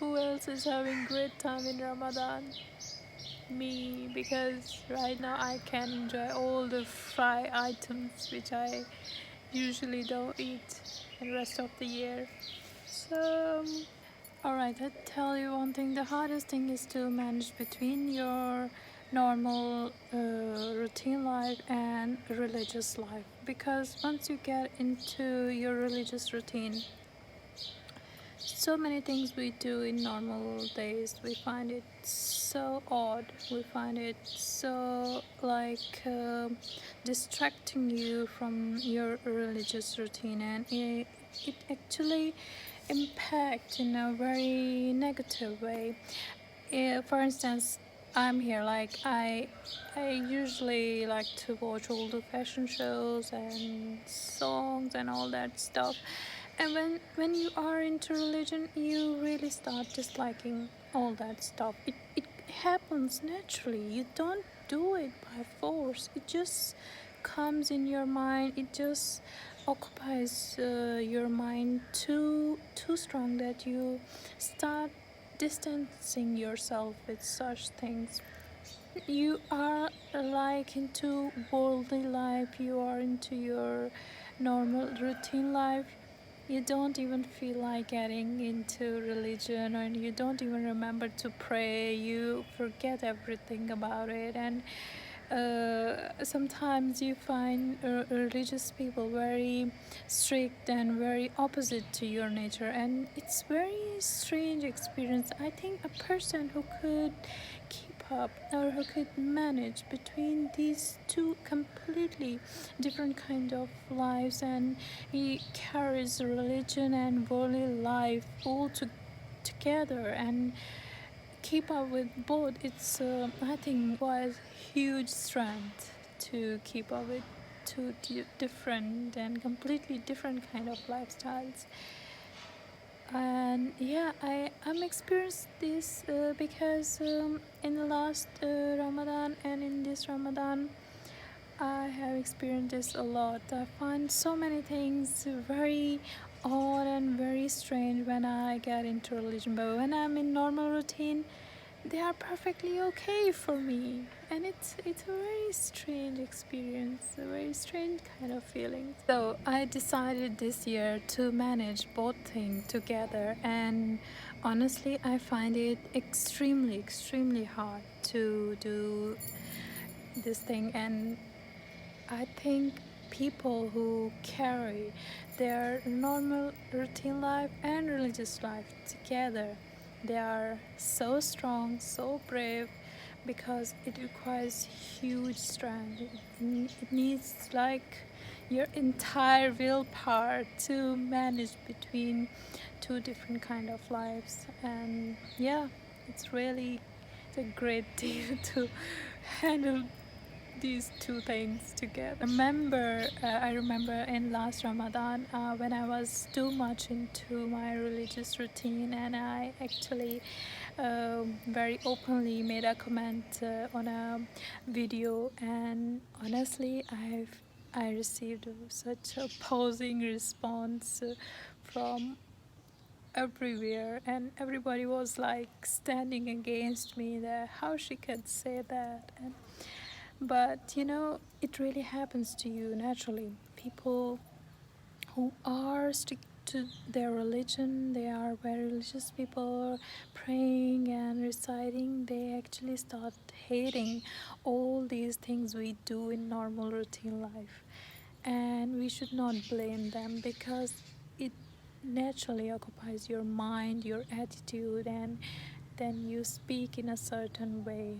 Who else is having great time in Ramadan? Me, because right now I can enjoy all the fry items which I usually don't eat in rest of the year. So, alright, I tell you one thing. The hardest thing is to manage between your normal routine life and religious life, because once you get into your religious routine, so many things we do in normal days, we find it so odd, we find it so like distracting you from your religious routine, and it actually impact in a very negative way. For instance, I'm here like I usually like to watch all the fashion shows and songs and all that stuff. And when you are into religion, you really start disliking all that stuff. It happens naturally. You don't do it by force. It just comes in your mind. It just occupies your mind too strong that you start distancing yourself with such things. You are like into worldly life, you are into your normal routine life. You don't even feel like getting into religion, and you don't even remember to pray. You forget everything about it. And sometimes you find religious people very strict and very opposite to your nature, and it's very strange experience. I think a person who could keep up or who could manage between these two completely different kind of lives, and he carries religion and worldly life all together and keep up with both, it's I think was huge strength to keep up with two different and completely different kind of lifestyles. And yeah, I'm experienced this because in the last Ramadan and in this Ramadan I have experienced this a lot. I find so many things very odd and very strange when I get into religion, but when I'm in normal routine, they are perfectly okay for me. And it's a very strange experience, a very strange kind of feeling. So I decided this year to manage both things together, and honestly I find it extremely hard to do this thing. And I think people who carry their normal routine life and religious life together, they are so strong, so brave, because it requires huge strength. It needs like your entire willpower to manage between two different kind of lives. And yeah, it's a great deal to handle these two things together. I remember in last Ramadan when I was too much into my religious routine, and I actually very openly made a comment on a video, and honestly I received such a opposing response from everywhere, and everybody was like standing against me, that how she could say that. And but it really happens to you naturally. People who are strict to their religion, they are very religious people, praying and reciting, they actually start hating all these things we do in normal routine life. And we should not blame them, because it naturally occupies your mind, your attitude, and then you speak in a certain way.